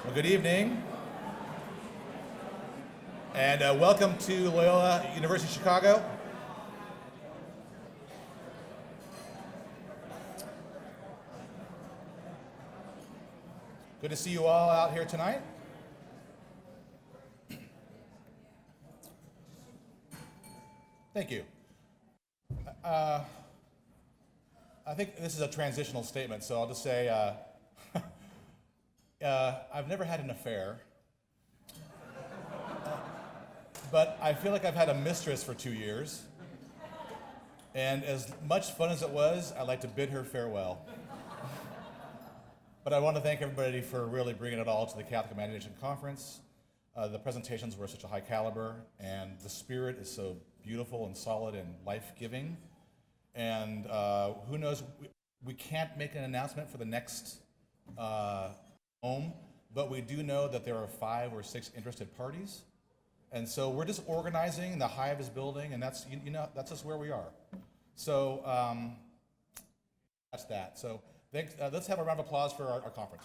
Well, good evening, and welcome to Loyola University Chicago. Good to see you all out here tonight. Thank you. I think this is a transitional statement, so I'll just say I've never had an affair, but I feel like I've had a mistress for 2 years, and as much fun as it was, I'd like to bid her farewell. But I want to thank everybody for really bringing it all to the Catholic Imagination Conference. The presentations were such a high caliber, and the spirit is so beautiful and solid and life-giving. And who knows, we can't make an announcement for the next home, but we do know that there are 5 or 6 interested parties. And so we're just organizing, the Hive is building, and that's, that's just where we are. So that's that. So thanks, let's have a round of applause for our conference.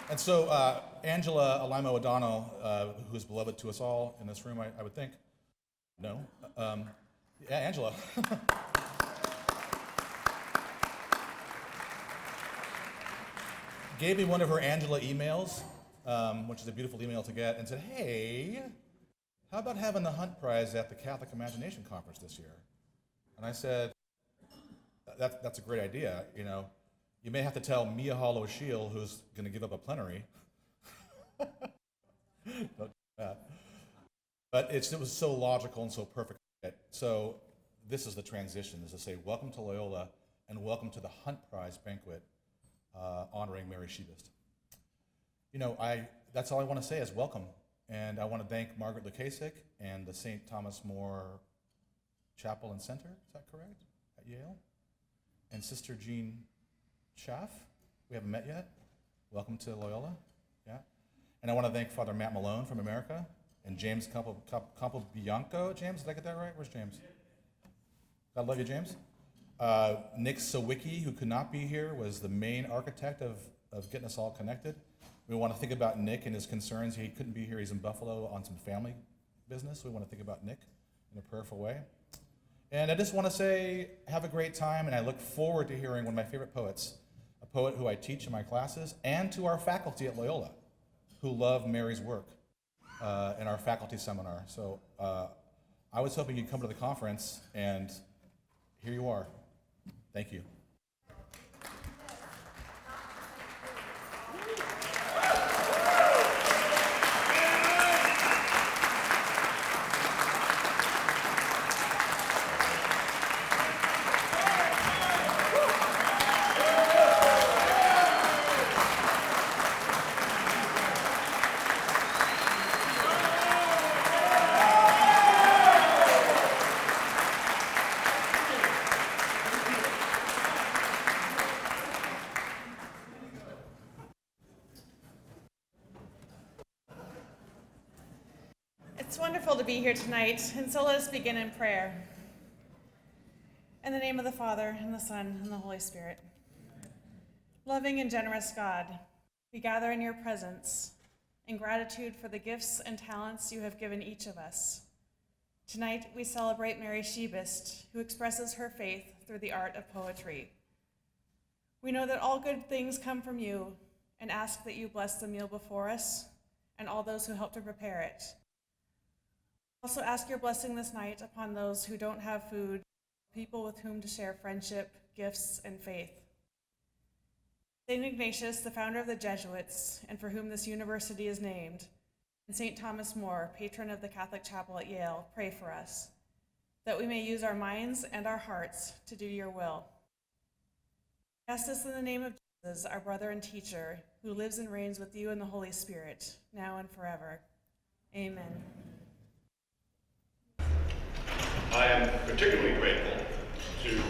And so Angela Alimo O'Donnell, who is beloved to us all in this room, I would think. No? Yeah, Angela. Gave me one of her Angela emails, which is a beautiful email to get, and said, hey, how about having the Hunt Prize at the Catholic Imagination Conference this year? And I said, that's a great idea. You may have to tell Mia Hall O'Sheil, who's going to give up a plenary. Don't do that. But it was so logical and so perfect. So this is the transition, is to say welcome to Loyola and welcome to the Hunt Prize banquet honoring Mary Szybist. That's all I want to say is welcome. And I want to thank Margaret Lukasik and the St. Thomas More Chapel and Center, is that correct, at Yale? And Sister Jean Schaff, we haven't met yet. Welcome to Loyola, yeah. And I want to thank Father Matt Malone from America and James Campobianco. James, did I get that right? Where's James? I love you, James. Nick Sawicki, who could not be here, was the main architect of getting us all connected. We want to think about Nick and his concerns. He couldn't be here. He's in Buffalo on some family business. We want to think about Nick in a prayerful way. And I just want to say, have a great time, and I look forward to hearing one of my favorite poets, a poet who I teach in my classes, and to our faculty at Loyola, who love Mary's work in our faculty seminar. So I was hoping you'd come to the conference, and here you are. Thank you. It's wonderful to be here tonight, and so let us begin in prayer. In the name of the Father, and the Son, and the Holy Spirit. Loving and generous God, we gather in your presence in gratitude for the gifts and talents you have given each of us. Tonight we celebrate Mary Szybist, who expresses her faith through the art of poetry. We know that all good things come from you, and ask that you bless the meal before us and all those who help to prepare it. Also ask your blessing this night upon those who don't have food, people with whom to share friendship, gifts, and faith. St. Ignatius, the founder of the Jesuits, and for whom this university is named, and St. Thomas More, patron of the Catholic Chapel at Yale, pray for us, that we may use our minds and our hearts to do your will. I ask this in the name of Jesus, our brother and teacher, who lives and reigns with you in the Holy Spirit, now and forever. Amen. I am particularly grateful to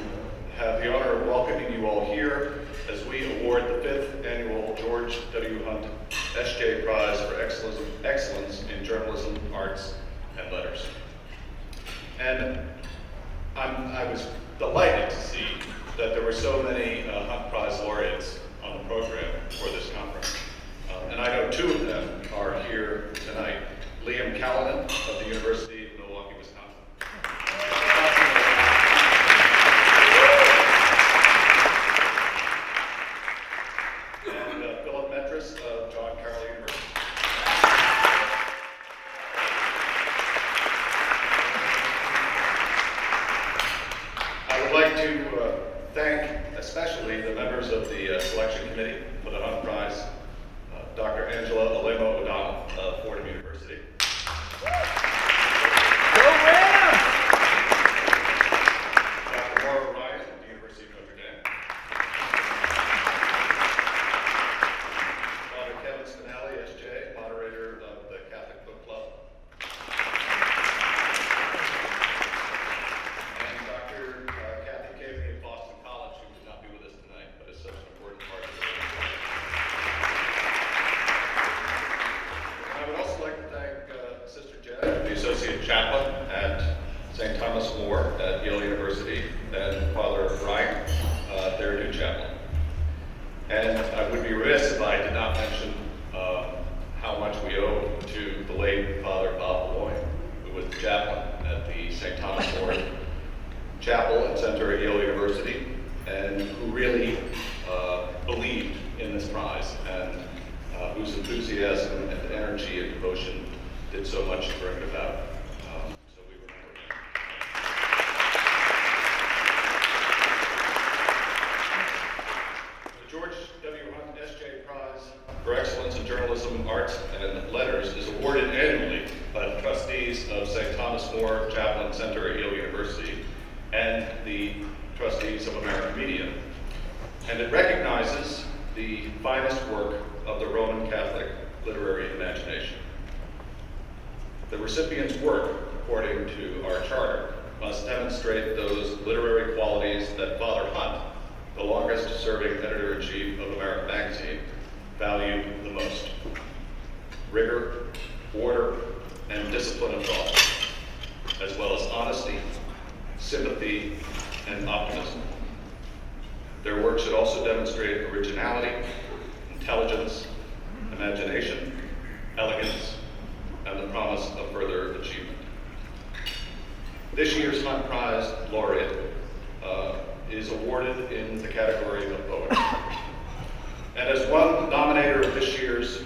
have the honor of welcoming you all here as we award the 5th annual George W. Hunt S.J. Prize for Excellence in Journalism, Arts, and Letters. And I'm I was delighted to see that there were so many Hunt Prize laureates on the program for this conference. And I know two of them are here tonight. Liam Callahan of the University of Milwaukee, Wisconsin. And Philip Metris of John Carroll University. I would like to thank especially the members of the selection committee for the Hunt Prize, Dr. Angela Alemo O'Donnell of Fordham University. Dr. Maura Ryan of the University of Notre Dame. Father Kevin Spinelli, SJ, moderator of the Catholic Book Club. And Dr. Kathy Caveney of Boston College, who could not be with us tonight, but is such an important part of the I would also like to thank Sister Jen, the Associate Chaplain at St. Thomas More at Yale University, and Father Ryan, their new chaplain. And I would be remiss if I did not mention how much we owe to the late Father Bob Malloy, who was the chaplain at the St. Thomas More Chapel and Center at Yale University, and who really believed in this prize, and whose enthusiasm and energy and devotion did so much to bring it about. So we remember him. The George W. Hunt S.J. Prize for Excellence in Journalism, Arts, and Letters is awarded annually by the trustees of St. Thomas More Chaplain Center at Yale University and the trustees of American Media. And it recognizes the finest work of the Roman Catholic literary imagination. The recipient's work, according to our charter, must demonstrate those literary qualities that Father Hunt, the longest-serving editor-in-chief of American Magazine, valued the most: rigor, order, and discipline of thought, as well as honesty, sympathy, and optimism. Their work should also demonstrate originality, intelligence, imagination, elegance, and the promise of further achievement. This year's Hunt Prize laureate is awarded in the category of poetry. And as one nominator of this year's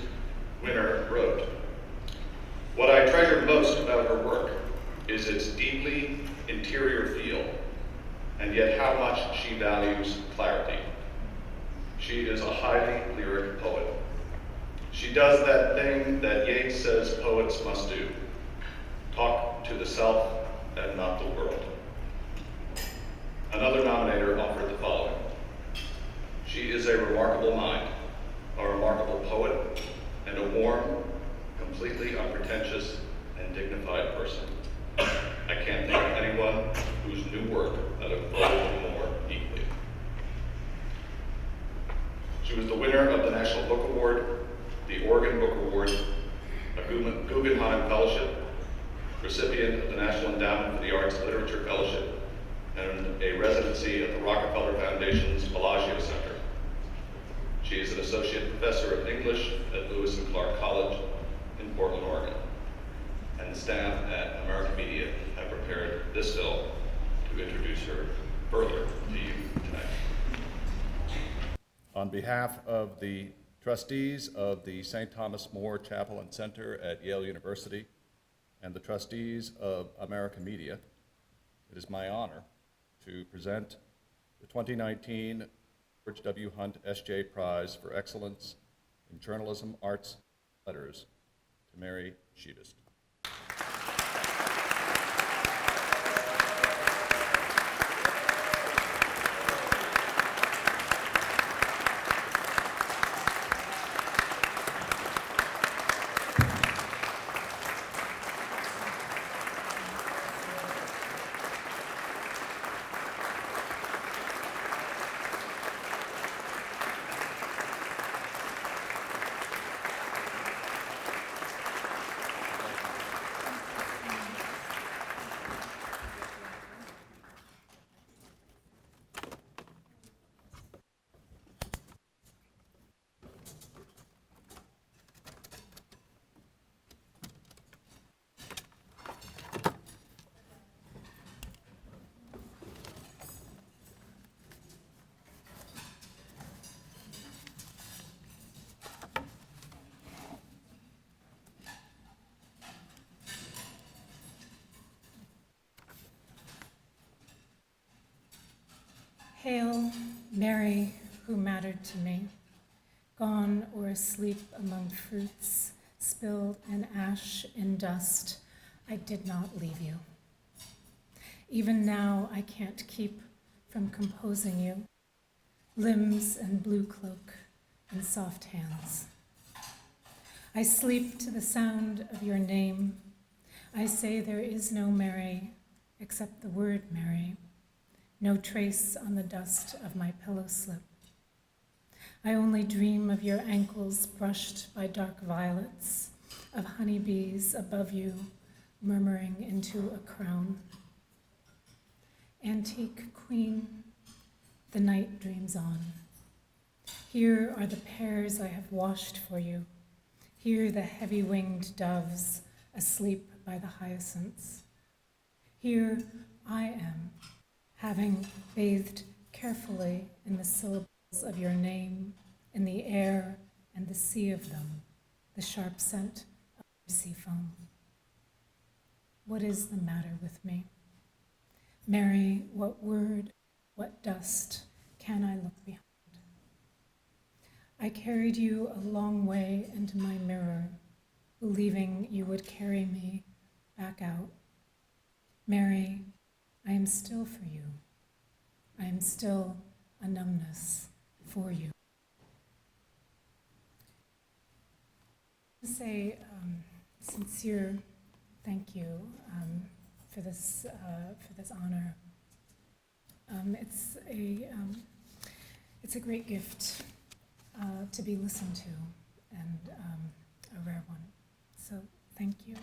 winner wrote, "What I treasure most about her work is its deeply interior feel, and yet how much she values clarity. She is a highly lyric poet. She does that thing that Yeats says poets must do: talk to the self and not the world." Another nominator offered the following: "She is a remarkable mind, a remarkable poet, and a warm, completely unpretentious, and dignified person. I can't think of anyone whose new work that have flowed more deeply." She was the winner of the National Book Award, the Oregon Book Award, a Guggenheim Fellowship, recipient of the National Endowment for the Arts and Literature Fellowship, and a residency at the Rockefeller Foundation's Bellagio Center. She is an associate professor of English at Lewis and Clark College in Portland, Oregon. And the staff at American Media have prepared this film to introduce her further to you tonight. On behalf of the trustees of the St. Thomas More Chapel and Center at Yale University and the trustees of American Media, it is my honor to present the 2019 George W. Hunt S.J. Prize for Excellence in Journalism, Arts, and Letters to Mary Szybist. Hail, Mary, who mattered to me, gone or asleep among fruits, spilled in ash, in dust, I did not leave you. Even now, I can't keep from composing you, limbs and blue cloak and soft hands. I sleep to the sound of your name. I say there is no Mary except the word Mary, no trace on the dust of my pillow slip. I only dream of your ankles brushed by dark violets, of honeybees above you murmuring into a crown. Antique queen, the night dreams on. Here are the pears I have washed for you. Here the heavy-winged doves asleep by the hyacinths. Here I am, having bathed carefully in the syllables of your name, in the air and the sea of them, the sharp scent of sea foam. What is the matter with me? Mary, what word, what dust can I look behind? I carried you a long way into my mirror, believing you would carry me back out. Mary, I am still for you. I am still a numbness for you. To say sincere thank you for this honor. It's a great gift to be listened to, and a rare one. So thank you.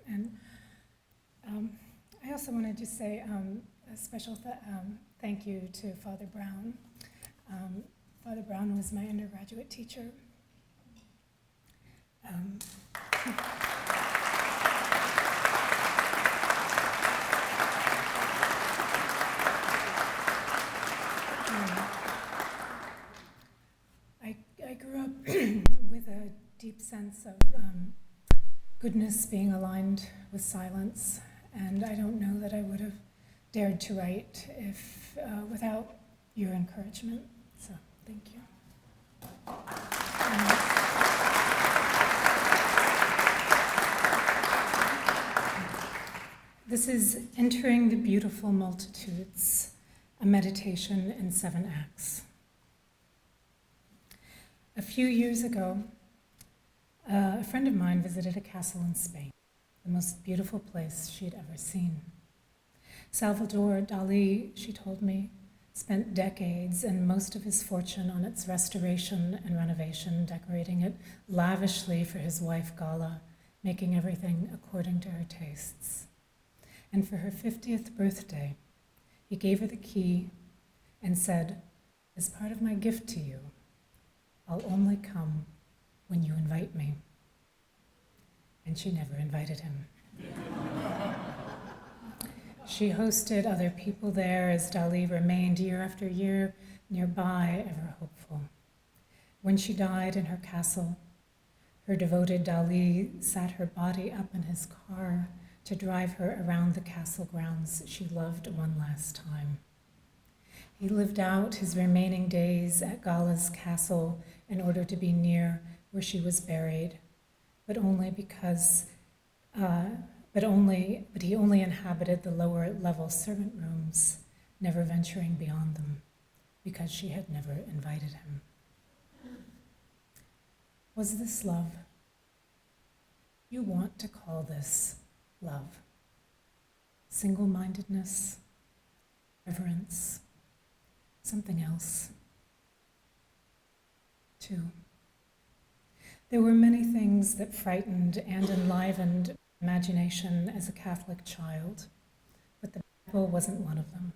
And I also wanted to say a special thank you to Father Brown. Father Brown was my undergraduate teacher. I grew up with a deep sense of goodness being aligned with silence, and I don't know that I would have dared to write if without your encouragement. So thank you. This is Entering the Beautiful Multitudes, a meditation in 7 acts. A few years ago, a friend of mine visited a castle in Spain, the most beautiful place she'd ever seen. Salvador Dali, she told me, spent decades and most of his fortune on its restoration and renovation, decorating it lavishly for his wife Gala, making everything according to her tastes. And for her 50th birthday, he gave her the key and said, "As part of my gift to you, I'll only come when you invite me." And she never invited him. She hosted other people there as Dali remained year after year nearby, ever hopeful. When she died in her castle, her devoted Dali sat her body up in his car to drive her around the castle grounds she loved one last time. He lived out his remaining days at Gala's castle in order to be near where she was buried, but he only inhabited the lower level servant rooms, never venturing beyond them, because she had never invited him. Was this love? You want to call this love? Single-mindedness, reverence, something else? 2. There were many things that frightened and enlivened imagination as a Catholic child, but the Bible wasn't one of them.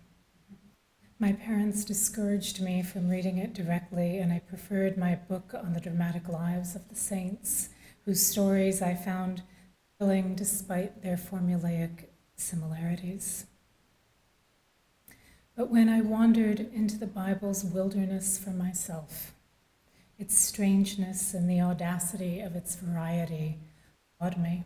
My parents discouraged me from reading it directly, and I preferred my book on the dramatic lives of the saints, whose stories I found thrilling despite their formulaic similarities. But when I wandered into the Bible's wilderness for myself, its strangeness and the audacity of its variety awed me.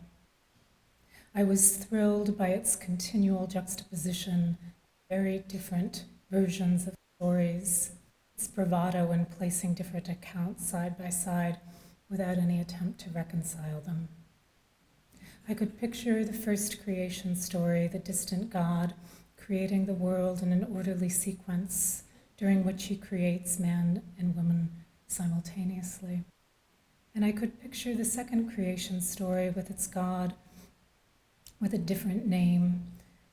I was thrilled by its continual juxtaposition of very different versions of stories, its bravado in placing different accounts side by side without any attempt to reconcile them. I could picture the first creation story, the distant God creating the world in an orderly sequence during which he creates man and woman simultaneously. And I could picture the second creation story with its God with a different name,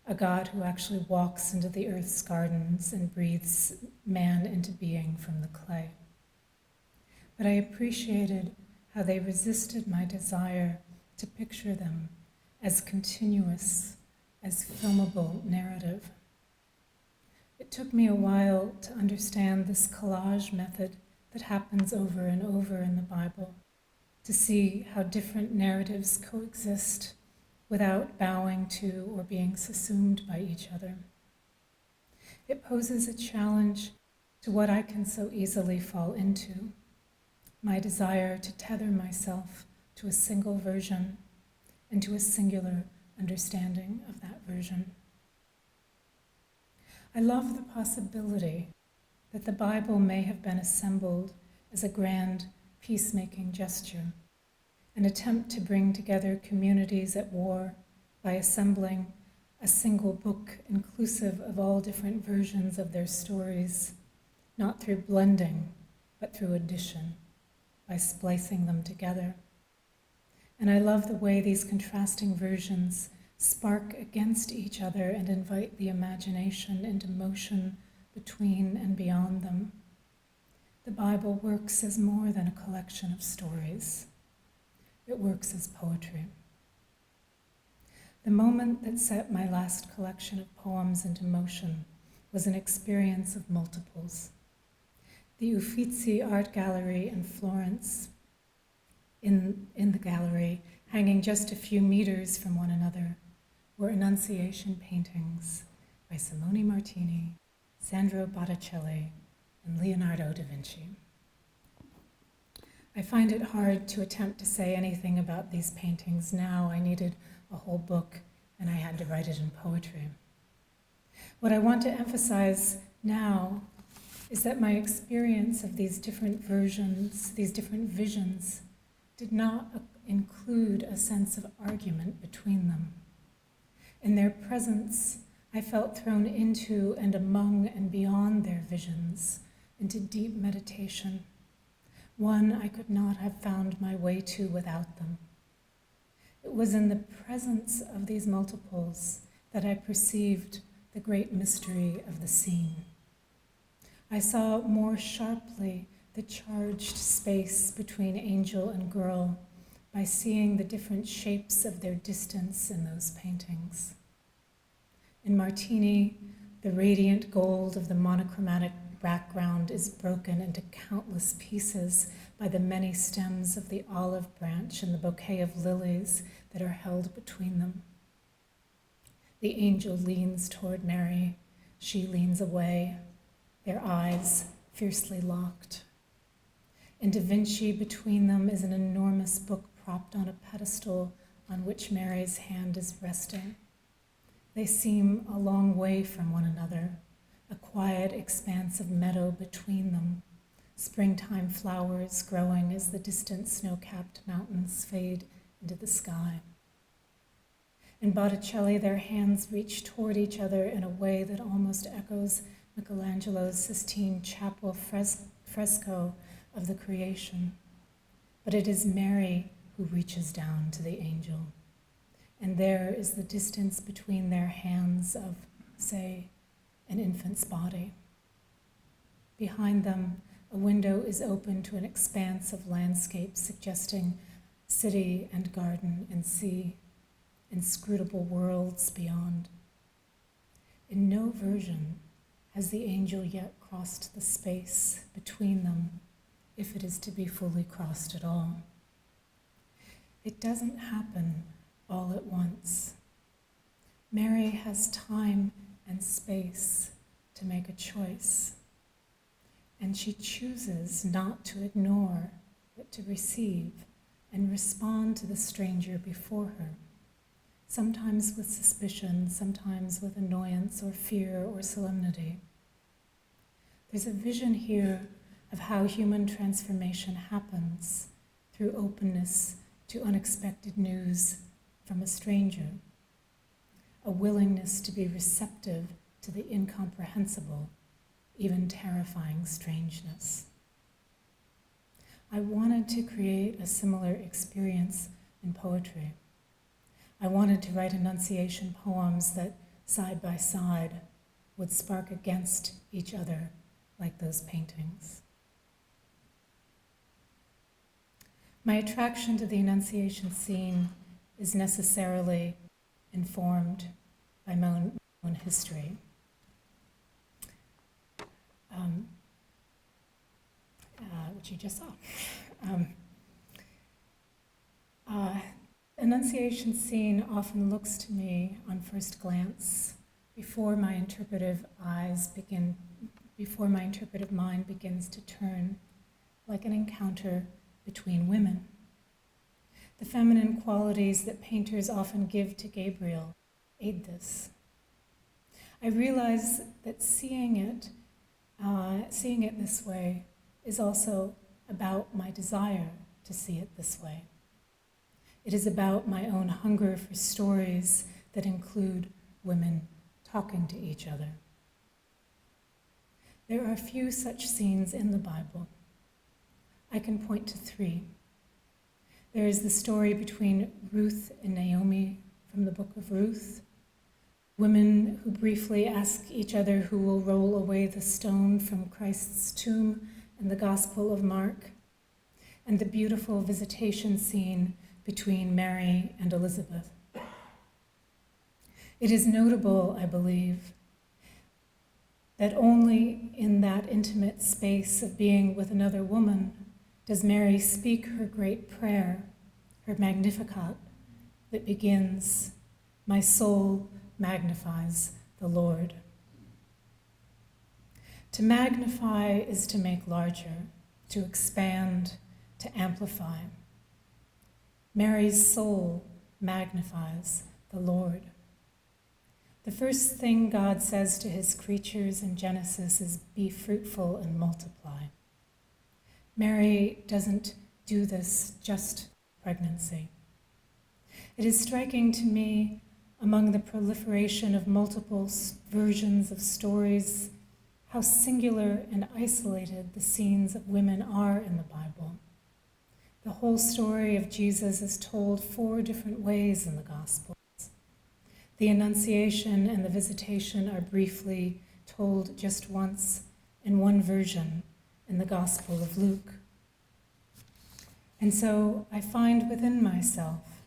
a God who actually walks into the earth's gardens and breathes man into being from the clay. But I appreciated how they resisted my desire to picture them as continuous, as filmable narrative. It took me a while to understand this collage method that happens over and over in the Bible, to see how different narratives coexist without bowing to or being subsumed by each other. It poses a challenge to what I can so easily fall into, my desire to tether myself to a single version and to a singular understanding of that version. I love the possibility that the Bible may have been assembled as a grand peacemaking gesture, an attempt to bring together communities at war by assembling a single book inclusive of all different versions of their stories, not through blending, but through addition, by splicing them together. And I love the way these contrasting versions spark against each other and invite the imagination into motion between and beyond them. The Bible works as more than a collection of stories. It works as poetry. The moment that set my last collection of poems into motion was an experience of multiples. The Uffizi Art Gallery in Florence, in the gallery, hanging just a few meters from one another, were Annunciation paintings by Simone Martini, Sandro Botticelli, and Leonardo da Vinci. I find it hard to attempt to say anything about these paintings now. I needed a whole book, and I had to write it in poetry. What I want to emphasize now is that my experience of these different versions, these different visions, did not include a sense of argument between them. In their presence, I felt thrown into and among and beyond their visions, into deep meditation, one I could not have found my way to without them. It was in the presence of these multiples that I perceived the great mystery of the scene. I saw more sharply the charged space between angel and girl by seeing the different shapes of their distance in those paintings. In Martini, the radiant gold of the monochromatic background is broken into countless pieces by the many stems of the olive branch and the bouquet of lilies that are held between them. The angel leans toward Mary. She leans away, their eyes fiercely locked. In Da Vinci, between them is an enormous book propped on a pedestal on which Mary's hand is resting. They seem a long way from one another, a quiet expanse of meadow between them, springtime flowers growing as the distant snow-capped mountains fade into the sky. In Botticelli, their hands reach toward each other in a way that almost echoes Michelangelo's Sistine Chapel fresco of the creation. But it is Mary who reaches down to the angel. And there is the distance between their hands of, say, an infant's body. Behind them, a window is open to an expanse of landscape suggesting city and garden and sea, inscrutable worlds beyond. In no version has the angel yet crossed the space between them, if it is to be fully crossed at all. It doesn't happen all at once. Mary has time and space to make a choice, and she chooses not to ignore, but to receive and respond to the stranger before her, sometimes with suspicion, sometimes with annoyance or fear or solemnity. There's a vision here of how human transformation happens through openness to unexpected news from a stranger, a willingness to be receptive to the incomprehensible, even terrifying strangeness. I wanted to create a similar experience in poetry. I wanted to write Annunciation poems that, side by side, would spark against each other like those paintings. My attraction to the Annunciation scene is necessarily informed by my own history. Which you just saw. Annunciation scene often looks to me on first glance before my interpretive mind begins to turn, like an encounter between women. The feminine qualities that painters often give to Gabriel aid this. I realize that seeing it this way is also about my desire to see it this way. It is about my own hunger for stories that include women talking to each other. There are few such scenes in the Bible. I can point to 3. There is the story between Ruth and Naomi from the book of Ruth, women who briefly ask each other who will roll away the stone from Christ's tomb in the Gospel of Mark, and the beautiful visitation scene between Mary and Elizabeth. It is notable, I believe, that only in that intimate space of being with another woman does Mary speak her great prayer, her Magnificat, that begins, "My soul magnifies the Lord." To magnify is to make larger, to expand, to amplify. Mary's soul magnifies the Lord. The first thing God says to his creatures in Genesis is, "Be fruitful and multiply." Mary doesn't do this just pregnancy. It is striking to me, among the proliferation of multiple versions of stories, how singular and isolated the scenes of women are in the Bible. The whole story of Jesus is told 4 different ways in the Gospels. The Annunciation and the Visitation are briefly told just once in one version in the Gospel of Luke. And so I find within myself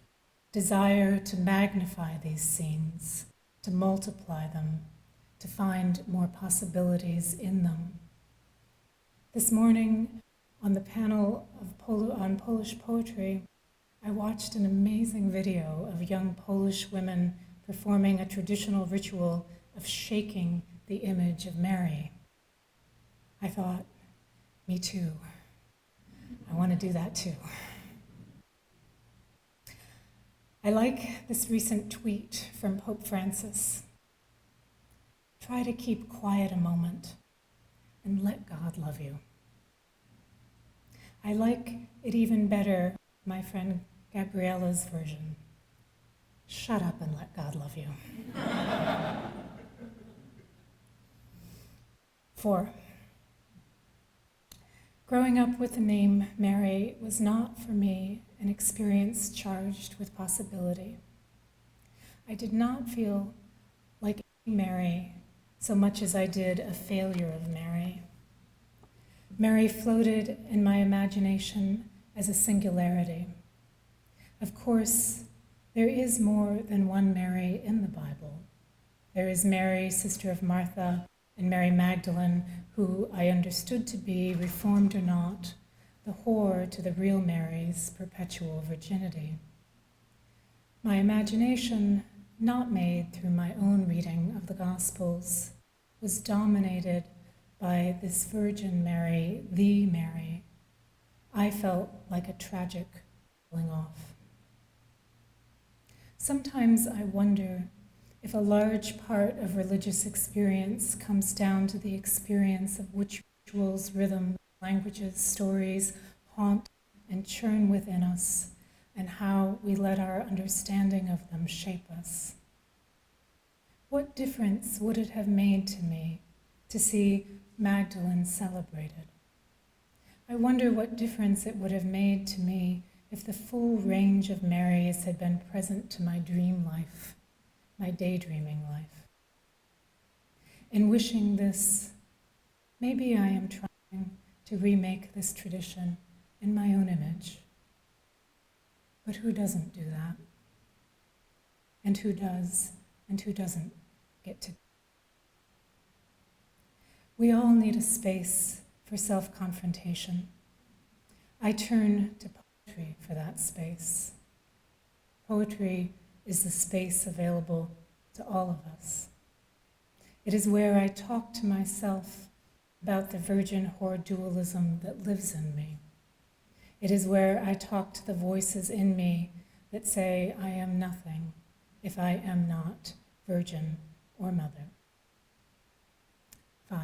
desire to magnify these scenes, to multiply them, to find more possibilities in them. This morning, on the panel on Polish poetry, I watched an amazing video of young Polish women performing a traditional ritual of shaking the image of Mary. I thought, me too. I want to do that too. I like this recent tweet from Pope Francis. Try to keep quiet a moment and let God love you. I like it even better, my friend Gabriella's version. Shut up and let God love you. 4. Growing up with the name Mary was not, for me, an experience charged with possibility. I did not feel like Mary so much as I did a failure of Mary. Mary floated in my imagination as a singularity. Of course, there is more than one Mary in the Bible. There is Mary, sister of Martha, and Mary Magdalene, who I understood to be, reformed or not, the whore to the real Mary's perpetual virginity. My imagination, not made through my own reading of the Gospels, was dominated by this Virgin Mary, the Mary. I felt like a tragic pulling off. Sometimes I wonder if a large part of religious experience comes down to the experience of which rituals, rhythms, languages, stories haunt and churn within us, and how we let our understanding of them shape us. What difference would it have made to me to see Magdalene celebrated? I wonder what difference it would have made to me if the full range of Marys had been present to my dream life, my daydreaming life. In wishing this, maybe I am trying to remake this tradition in my own image. But who doesn't do that? And who does, and who doesn't get to? We all need a space for self-confrontation. I turn to poetry for that space. Poetry is the space available to all of us. It is where I talk to myself about the virgin-whore dualism that lives in me. It is where I talk to the voices in me that say I am nothing if I am not virgin or mother. 5.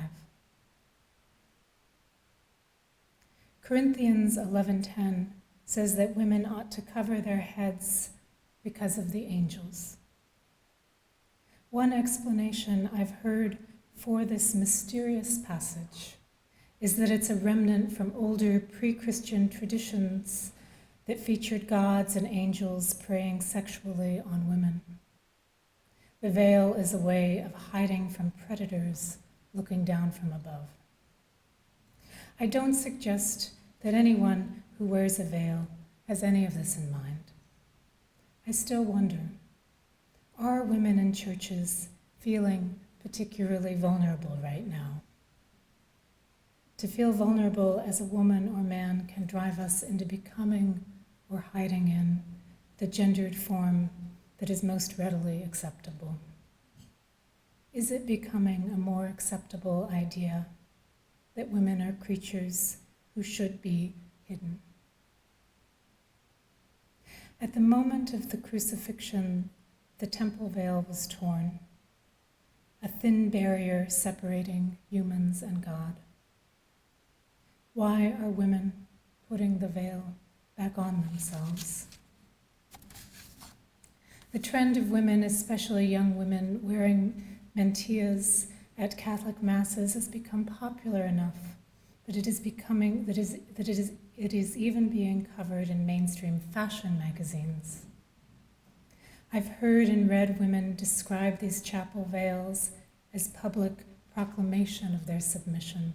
Corinthians 11:10 says that women ought to cover their heads because of the angels. One explanation I've heard for this mysterious passage is that it's a remnant from older pre-Christian traditions that featured gods and angels preying sexually on women. The veil is a way of hiding from predators looking down from above. I don't suggest that anyone who wears a veil has any of this in mind. I still wonder, are women in churches feeling particularly vulnerable right now? To feel vulnerable as a woman or man can drive us into becoming or hiding in the gendered form that is most readily acceptable. Is it becoming a more acceptable idea that women are creatures who should be hidden? At the moment of the crucifixion, the temple veil was torn, a thin barrier separating humans and God. Why are women putting the veil back on themselves? The trend of women, especially young women, wearing mantillas at Catholic masses has become popular enough that it is even being covered in mainstream fashion magazines. I've heard and read women describe these chapel veils as public proclamation of their submission,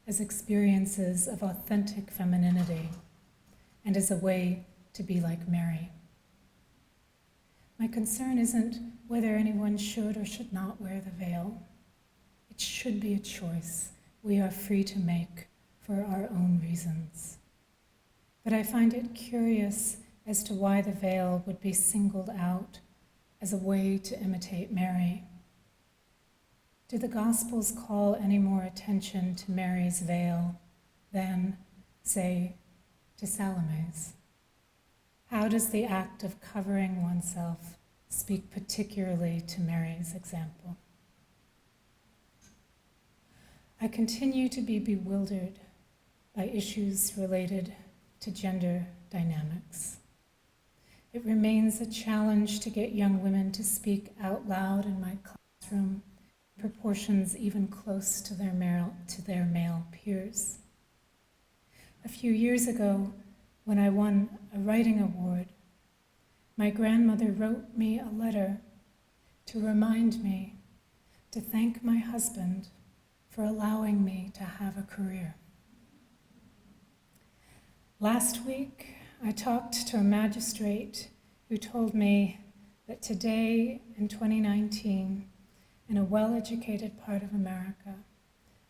as experiences of authentic femininity, and as a way to be like Mary. My concern isn't whether anyone should or should not wear the veil. It should be a choice we are free to make for our own reasons. But I find it curious as to why the veil would be singled out as a way to imitate Mary. Do the Gospels call any more attention to Mary's veil than, say, to Salome's? How does the act of covering oneself speak particularly to Mary's example? I continue to be bewildered by issues related to gender dynamics. It remains a challenge to get young women to speak out loud in my classroom in proportions even close to their male peers. A few years ago, when I won a writing award, my grandmother wrote me a letter to remind me to thank my husband for allowing me to have a career. Last week, I talked to a magistrate who told me that today, in 2019, in a well-educated part of America,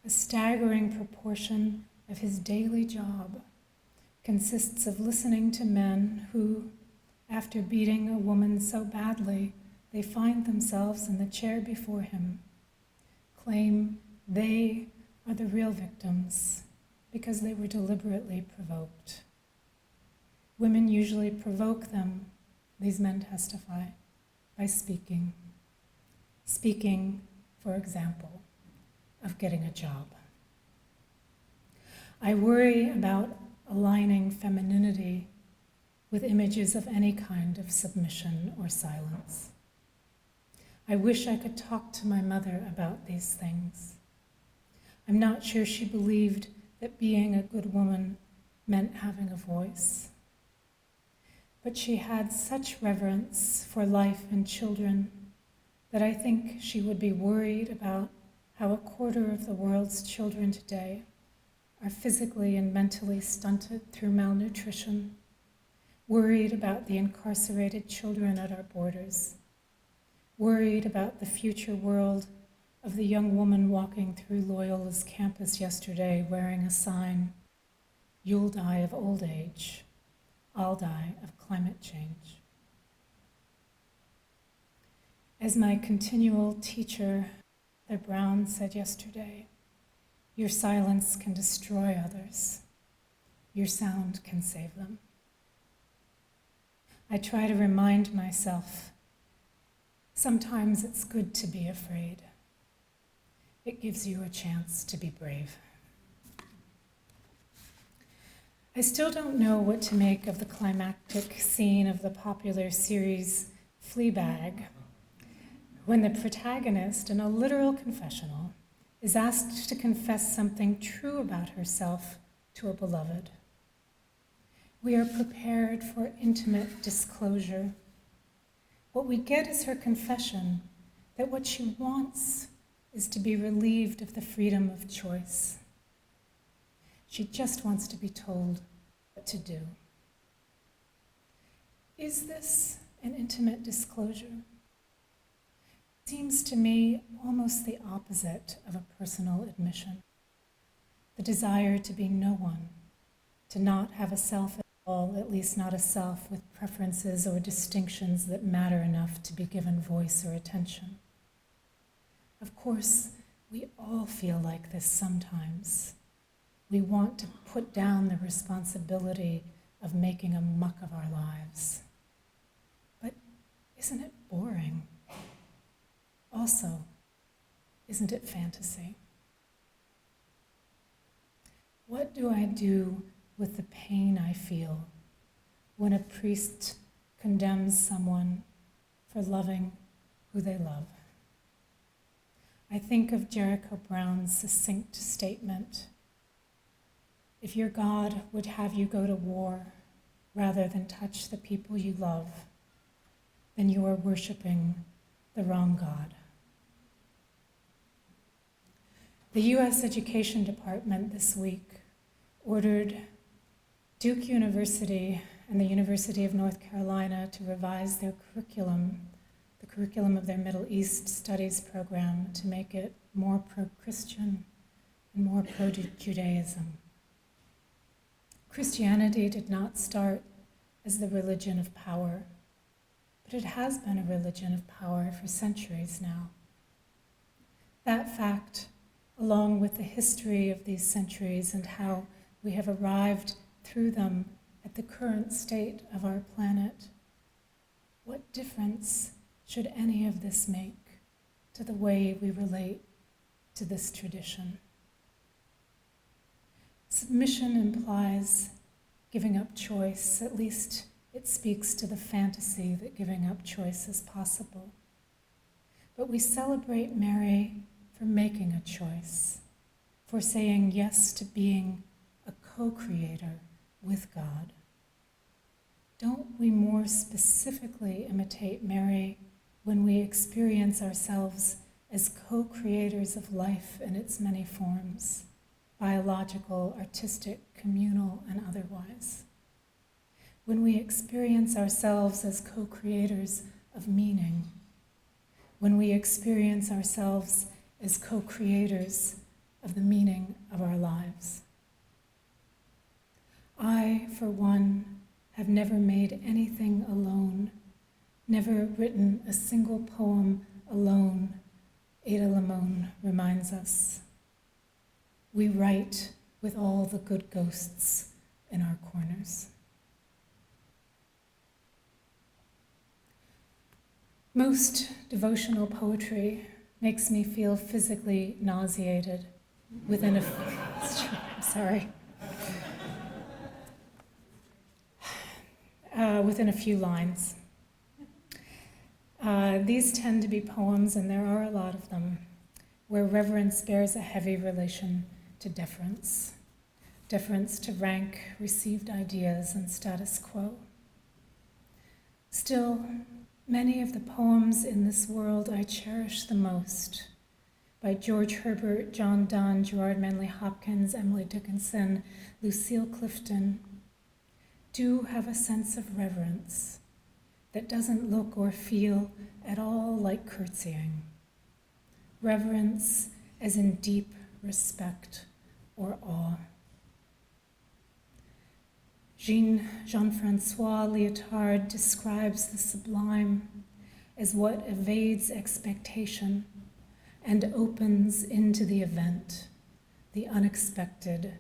a staggering proportion of his daily job consists of listening to men who, after beating a woman so badly they find themselves in the chair before him, claim they are the real victims because they were deliberately provoked. Women usually provoke them, these men testify, by speaking. speaking, for example, of getting a job. I worry about aligning femininity with images of any kind of submission or silence. I wish I could talk to my mother about these things. I'm not sure she believed that being a good woman meant having a voice. But she had such reverence for life and children that I think she would be worried about how a quarter of the world's children today are physically and mentally stunted through malnutrition, worried about the incarcerated children at our borders, worried about the future world of the young woman walking through Loyola's campus yesterday wearing a sign, "You'll die of old age, I'll die of climate change." As my continual teacher, Mother Brown, said yesterday, your silence can destroy others. Your sound can save them. I try to remind myself, sometimes it's good to be afraid. It gives you a chance to be brave. I still don't know what to make of the climactic scene of the popular series Fleabag, when the protagonist, in a literal confessional, is asked to confess something true about herself to a beloved. We are prepared for intimate disclosure. What we get is her confession that what she wants is to be relieved of the freedom of choice. She just wants to be told what to do. Is this an intimate disclosure? It seems to me almost the opposite of a personal admission. The desire to be no one, to not have a self at all, at least not a self with preferences or distinctions that matter enough to be given voice or attention. Of course, we all feel like this sometimes. We want to put down the responsibility of making a muck of our lives. But isn't it boring? Also, isn't it fantasy? What do I do with the pain I feel when a priest condemns someone for loving who they love? I think of Jericho Brown's succinct statement, if your God would have you go to war rather than touch the people you love, then you are worshiping the wrong God. The U.S. Education Department this week ordered Duke University and the University of North Carolina to revise their curriculum, the curriculum of their Middle East Studies program, to make it more pro-Christian and more pro-Judaism. Christianity did not start as the religion of power, but it has been a religion of power for centuries now. That fact, along with the history of these centuries and how we have arrived through them at the current state of our planet, what difference should any of this make to the way we relate to this tradition? Submission implies giving up choice. At least it speaks to the fantasy that giving up choice is possible. But we celebrate Mary for making a choice, for saying yes to being a co-creator with God. Don't we more specifically imitate Mary when we experience ourselves as co-creators of life in its many forms, biological, artistic, communal, and otherwise? When we experience ourselves as co-creators of meaning, when we experience ourselves as co-creators of the meaning of our lives. I, for one, have never made anything alone, never written a single poem alone, Ada Limon reminds us. We write with all the good ghosts in our corners. Most devotional poetry makes me feel physically nauseated within a within a few lines. These tend to be poems, and there are a lot of them, where reverence bears a heavy relation to deference to rank, received ideas, and status quo. Still, many of the poems in this world I cherish the most, by George Herbert, John Donne, Gerard Manley Hopkins, Emily Dickinson, Lucille Clifton, do have a sense of reverence that doesn't look or feel at all like curtsying. Reverence as in deep respect or awe. Jean-Francois Lyotard describes the sublime as what evades expectation and opens into the event, the unexpected,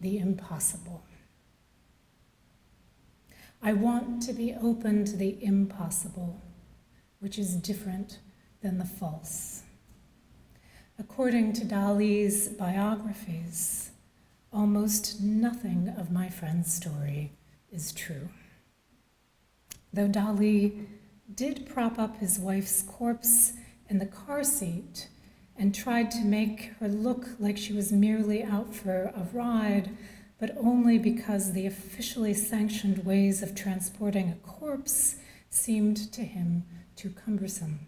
the impossible. I want to be open to the impossible, which is different than the false. According to Dali's biographies, almost nothing of my friend's story is true. Though Dali did prop up his wife's corpse in the car seat and tried to make her look like she was merely out for a ride, but only because the officially sanctioned ways of transporting a corpse seemed to him too cumbersome.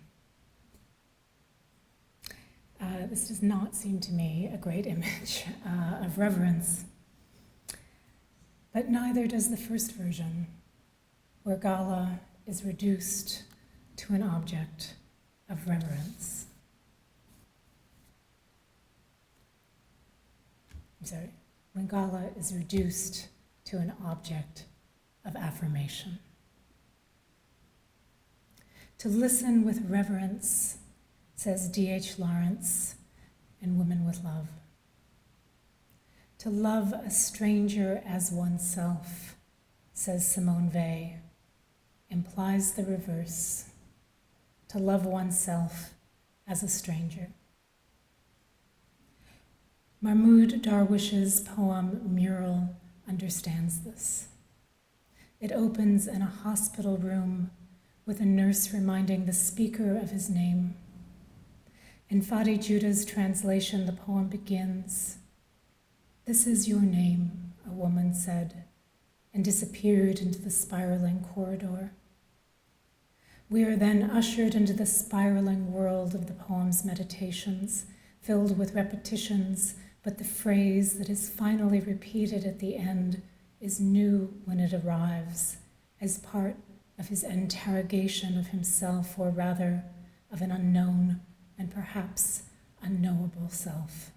This does not seem to me a great image of reverence. But neither does the first version, where Gala is reduced to an object of reverence. When Gala is reduced to an object of affirmation. To listen with reverence, says D.H. Lawrence in Women with Love. To love a stranger as oneself, says Simone Weil, implies the reverse, to love oneself as a stranger. Mahmoud Darwish's poem Mural understands this. It opens in a hospital room with a nurse reminding the speaker of his name. In Fadi Judah's translation, the poem begins, "This is your name," a woman said, and disappeared into the spiraling corridor. We are then ushered into the spiraling world of the poem's meditations, filled with repetitions, but the phrase that is finally repeated at the end is new when it arrives, as part of his interrogation of himself, or rather, of an unknown and perhaps unknowable self.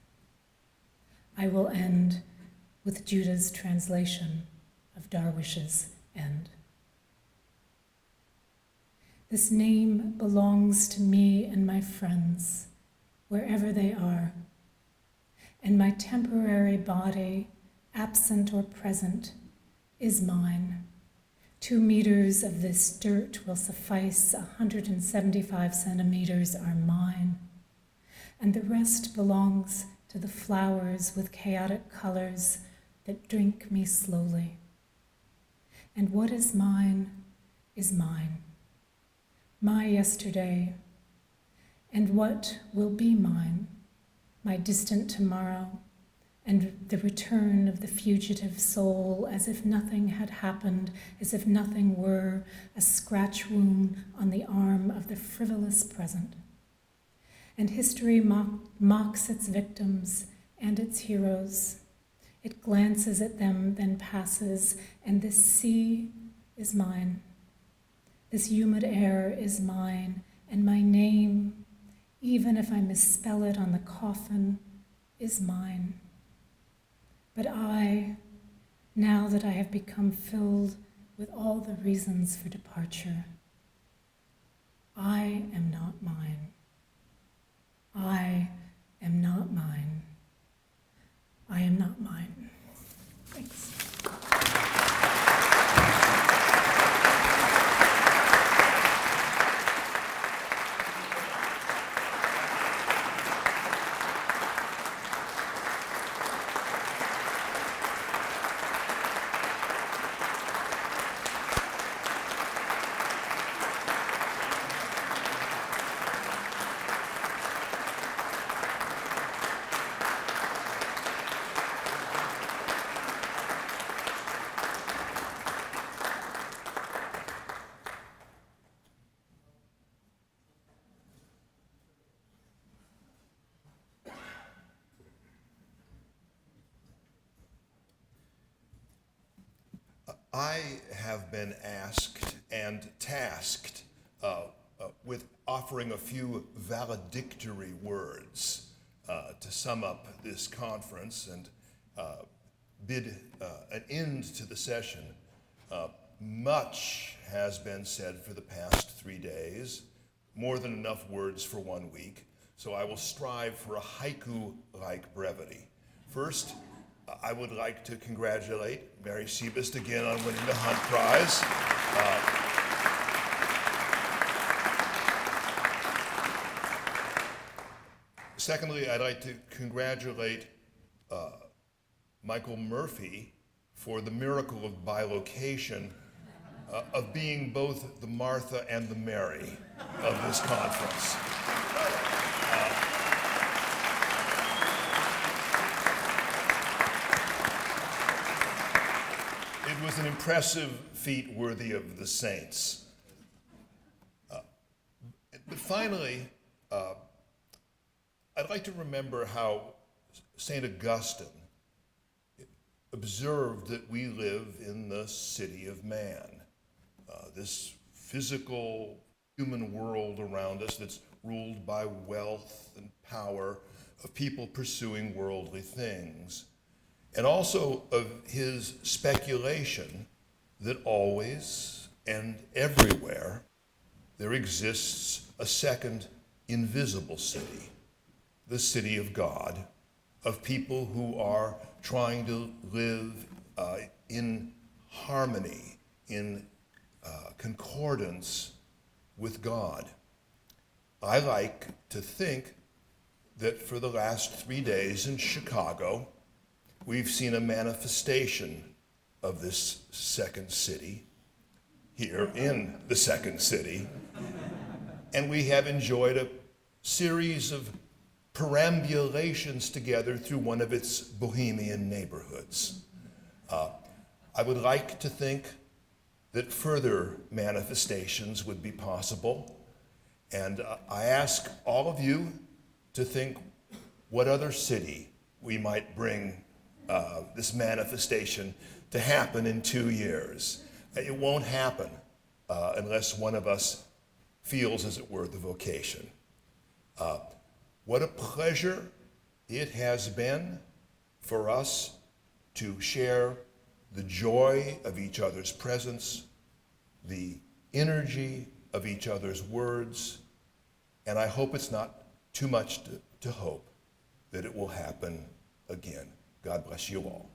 I will end with Judah's translation of Darwish's end. This name belongs to me and my friends, wherever they are, and my temporary body, absent or present, is mine. 2 meters of this dirt will suffice, 175 centimeters are mine, and the rest belongs to the flowers with chaotic colors that drink me slowly. And what is mine, my yesterday, and what will be mine, my distant tomorrow, and the return of the fugitive soul, as if nothing had happened, as if nothing were, a scratch wound on the arm of the frivolous present. And history mocks its victims and its heroes. It glances at them, then passes, and this sea is mine. This humid air is mine, and my name, even if I misspell it on the coffin, is mine. But I, now that I have become filled with all the reasons for departure, I am not mine. I am not mine. I am not mine. Thanks. I have been asked and tasked with offering a few valedictory words to sum up this conference and bid an end to the session. Much has been said for the past 3 days, more than enough words for 1 week, so I will strive for a haiku-like brevity. First, I would like to congratulate Mary Szybist again on winning the Hunt Prize. Secondly, I'd like to congratulate Michael Murphy for the miracle of bilocation, of being both the Martha and the Mary of this conference. It was an impressive feat worthy of the saints. But finally, I'd like to remember how St. Augustine observed that we live in the city of man, this physical human world around us that's ruled by wealth and power of people pursuing worldly things, and also of his speculation that always and everywhere there exists a second invisible city, the city of God, of people who are trying to live in harmony, in concordance with God. I like to think that for the last 3 days in Chicago, we've seen a manifestation of this second city here in the second city, and we have enjoyed a series of perambulations together through one of its bohemian neighborhoods. I would like to think that further manifestations would be possible, and I ask all of you to think what other city we might bring this manifestation to happen in 2 years. It won't happen unless one of us feels, as it were, the vocation. What a pleasure it has been for us to share the joy of each other's presence, the energy of each other's words, and I hope it's not too much to hope that it will happen again. God bless you all.